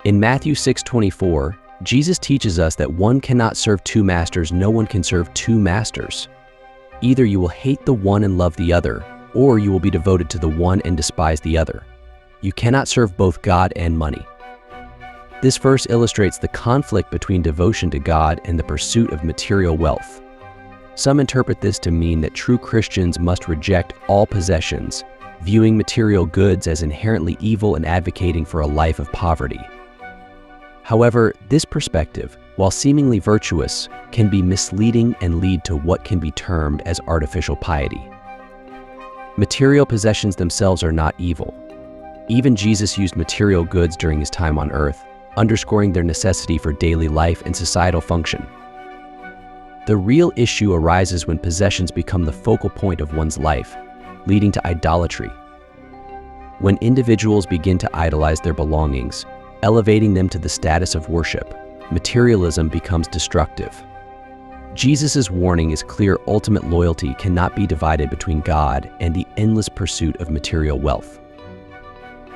In Matthew 6:24, Jesus teaches us that one cannot serve two masters. No one can serve two masters. Either you will hate the one and love the other, or you will be devoted to the one and despise the other. You cannot serve both God and money. This verse illustrates the conflict between devotion to God and the pursuit of material wealth. Some interpret this to mean that true Christians must reject all possessions, viewing material goods as inherently evil and advocating for a life of poverty. However, this perspective, while seemingly virtuous, can be misleading and lead to what can be termed as artificial piety. Material possessions themselves are not evil. Even Jesus used material goods during his time on earth, underscoring their necessity for daily life and societal function. The real issue arises when possessions become the focal point of one's life, leading to idolatry. When individuals begin to idolize their belongings, elevating them to the status of worship, materialism becomes destructive. Jesus' warning is clear: ultimate loyalty cannot be divided between God and the endless pursuit of material wealth.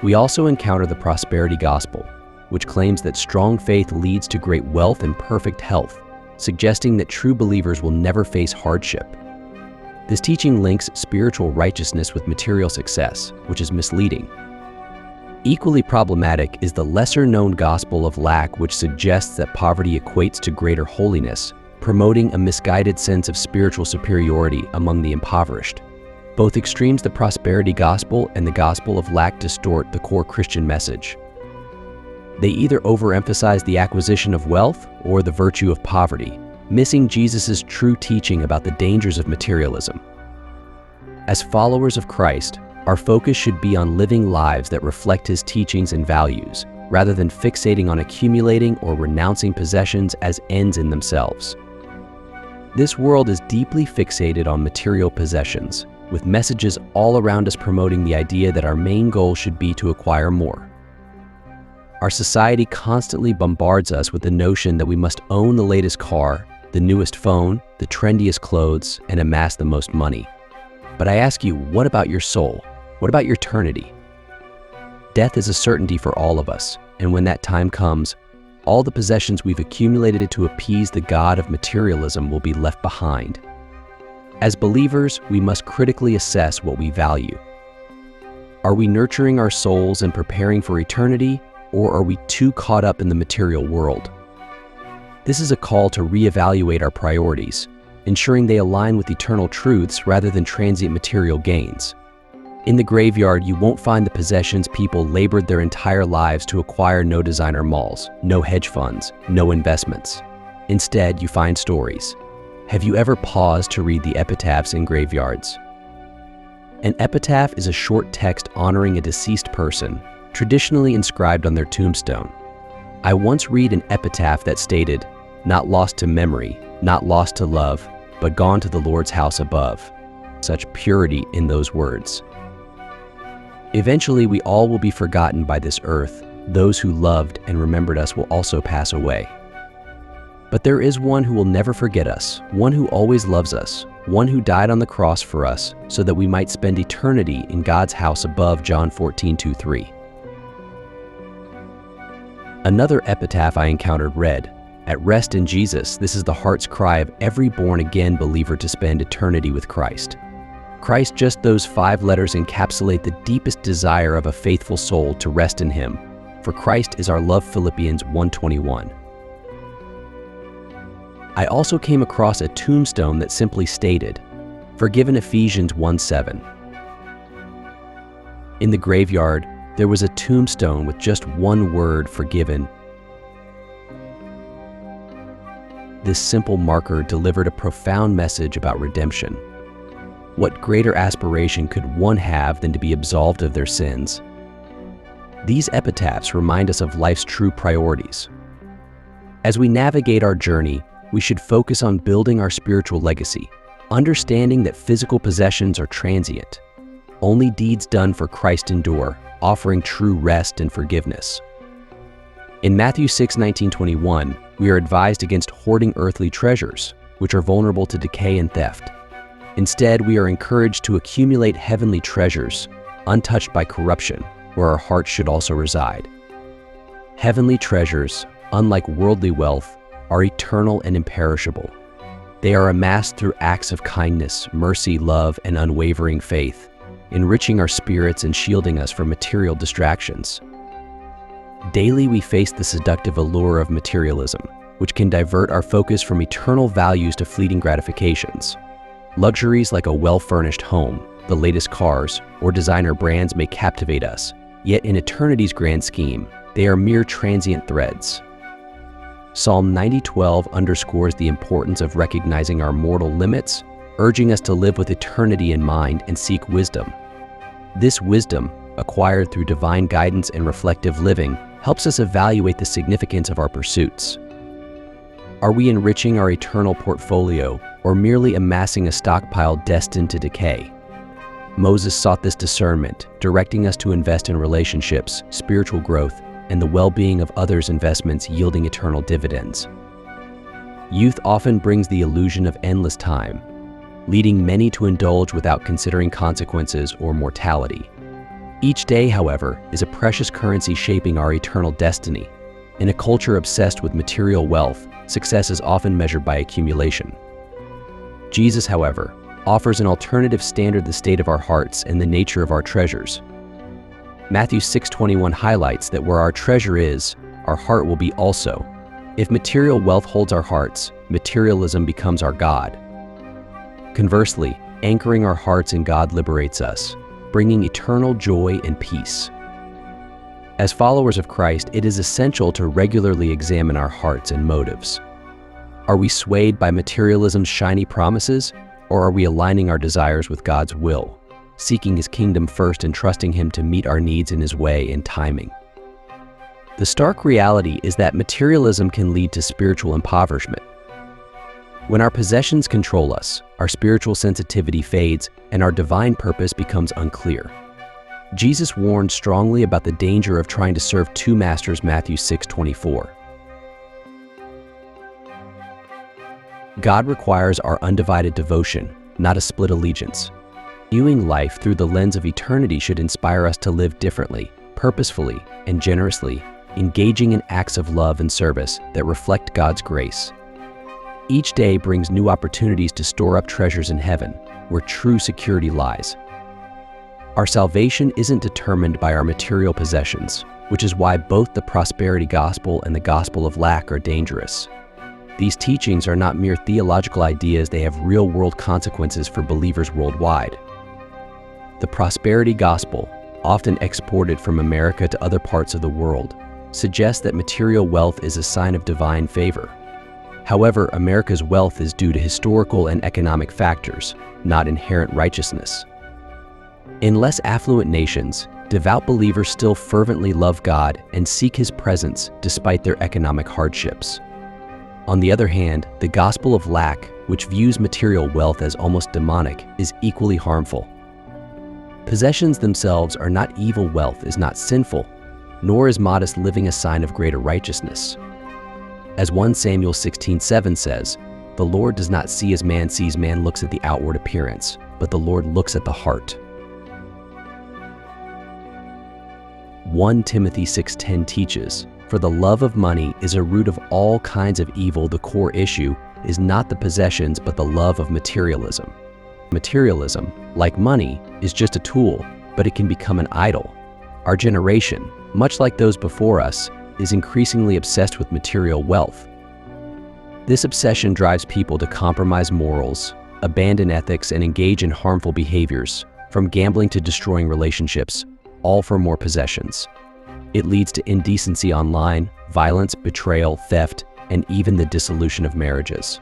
We also encounter the prosperity gospel, which claims that strong faith leads to great wealth and perfect health, suggesting that true believers will never face hardship. This teaching links spiritual righteousness with material success, which is misleading. Equally problematic is the lesser-known gospel of lack, which suggests that poverty equates to greater holiness, promoting a misguided sense of spiritual superiority among the impoverished. Both extremes, the prosperity gospel and the gospel of lack, distort the core Christian message. They either overemphasize the acquisition of wealth or the virtue of poverty, missing Jesus' true teaching about the dangers of materialism. As followers of Christ, our focus should be on living lives that reflect his teachings and values, rather than fixating on accumulating or renouncing possessions as ends in themselves. This world is deeply fixated on material possessions, with messages all around us promoting the idea that our main goal should be to acquire more. Our society constantly bombards us with the notion that we must own the latest car, the newest phone, the trendiest clothes, and amass the most money. But I ask you, what about your soul? What about your eternity? Death is a certainty for all of us, and when that time comes, all the possessions we've accumulated to appease the god of materialism will be left behind. As believers, we must critically assess what we value. Are we nurturing our souls and preparing for eternity, or are we too caught up in the material world? This is a call to reevaluate our priorities, ensuring they align with eternal truths rather than transient material gains. In the graveyard, you won't find the possessions people labored their entire lives to acquire: no designer malls, no hedge funds, no investments. Instead, you find stories. Have you ever paused to read the epitaphs in graveyards? An epitaph is a short text honoring a deceased person, traditionally inscribed on their tombstone. I once read an epitaph that stated, "Not lost to memory, not lost to love, but gone to the Lord's house above." Such purity in those words. Eventually, we all will be forgotten by this earth. Those who loved and remembered us will also pass away. But there is one who will never forget us, one who always loves us, one who died on the cross for us so that we might spend eternity in God's house above. John 14:2-3. Another epitaph I encountered read, "At rest in Jesus, this is the heart's cry of every born-again believer to spend eternity with Christ." Christ, just those 5 letters encapsulate the deepest desire of a faithful soul to rest in him, for Christ is our love. Philippians 1:21. I also came across a tombstone that simply stated, "Forgiven." Ephesians 1:7. In the graveyard, there was a tombstone with just one word: forgiven. This simple marker delivered a profound message about redemption. What greater aspiration could one have than to be absolved of their sins? These epitaphs remind us of life's true priorities. As we navigate our journey, we should focus on building our spiritual legacy, understanding that physical possessions are transient. Only deeds done for Christ endure, offering true rest and forgiveness. In Matthew 6:19-21, we are advised against hoarding earthly treasures, which are vulnerable to decay and theft. Instead, we are encouraged to accumulate heavenly treasures, untouched by corruption, where our hearts should also reside. Heavenly treasures, unlike worldly wealth, are eternal and imperishable. They are amassed through acts of kindness, mercy, love, and unwavering faith, enriching our spirits and shielding us from material distractions. Daily we face the seductive allure of materialism, which can divert our focus from eternal values to fleeting gratifications. Luxuries like a well-furnished home, the latest cars, or designer brands may captivate us, yet in eternity's grand scheme, they are mere transient threads. Psalm 90:12 underscores the importance of recognizing our mortal limits, urging us to live with eternity in mind and seek wisdom. This wisdom, acquired through divine guidance and reflective living, helps us evaluate the significance of our pursuits. Are we enriching our eternal portfolio or merely amassing a stockpile destined to decay? Moses sought this discernment, directing us to invest in relationships, spiritual growth, and the well-being of others' investments yielding eternal dividends. Youth often brings the illusion of endless time, leading many to indulge without considering consequences or mortality. Each day, however, is a precious currency shaping our eternal destiny. In a culture obsessed with material wealth, success is often measured by accumulation. Jesus, however, offers an alternative standard: the state of our hearts and the nature of our treasures. Matthew 6:21 highlights that where our treasure is, our heart will be also. If material wealth holds our hearts, materialism becomes our God. Conversely, anchoring our hearts in God liberates us, bringing eternal joy and peace. As followers of Christ, it is essential to regularly examine our hearts and motives. Are we swayed by materialism's shiny promises, or are we aligning our desires with God's will, seeking His kingdom first and trusting Him to meet our needs in His way and timing? The stark reality is that materialism can lead to spiritual impoverishment. When our possessions control us, our spiritual sensitivity fades and our divine purpose becomes unclear. Jesus warned strongly about the danger of trying to serve two masters, Matthew 6:24. God requires our undivided devotion, not a split allegiance. Viewing life through the lens of eternity should inspire us to live differently, purposefully, and generously, engaging in acts of love and service that reflect God's grace. Each day brings new opportunities to store up treasures in heaven, where true security lies. Our salvation isn't determined by our material possessions, which is why both the prosperity gospel and the gospel of lack are dangerous. These teachings are not mere theological ideas, they have real-world consequences for believers worldwide. The prosperity gospel, often exported from America to other parts of the world, suggests that material wealth is a sign of divine favor. However, America's wealth is due to historical and economic factors, not inherent righteousness. In less affluent nations, devout believers still fervently love God and seek His presence despite their economic hardships. On the other hand, the gospel of lack, which views material wealth as almost demonic, is equally harmful. Possessions themselves are not evil. Wealth is not sinful, nor is modest living a sign of greater righteousness. As 1 Samuel 16:7 says, "The Lord does not see as man sees. Man looks at the outward appearance, but the Lord looks at the heart." 1 Timothy 6:10 teaches, "For the love of money is a root of all kinds of evil. The core issue is not the possessions, but the love of materialism." Materialism, like money, is just a tool, but it can become an idol. Our generation, much like those before us, is increasingly obsessed with material wealth. This obsession drives people to compromise morals, abandon ethics, and engage in harmful behaviors, from gambling to destroying relationships, all for more possessions. It leads to indecency online, violence, betrayal, theft, and even the dissolution of marriages.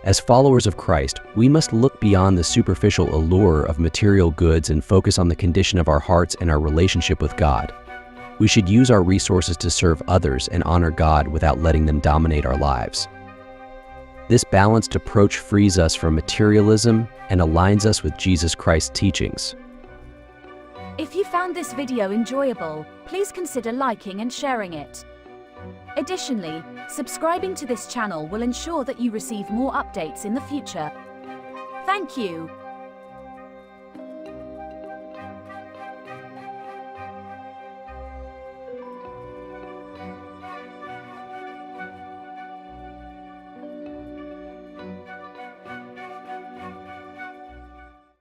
As followers of Christ, we must look beyond the superficial allure of material goods and focus on the condition of our hearts and our relationship with God. We should use our resources to serve others and honor God without letting them dominate our lives. This balanced approach frees us from materialism and aligns us with Jesus Christ's teachings. If you found this video enjoyable, please consider liking and sharing it. Additionally, subscribing to this channel will ensure that you receive more updates in the future. Thank you.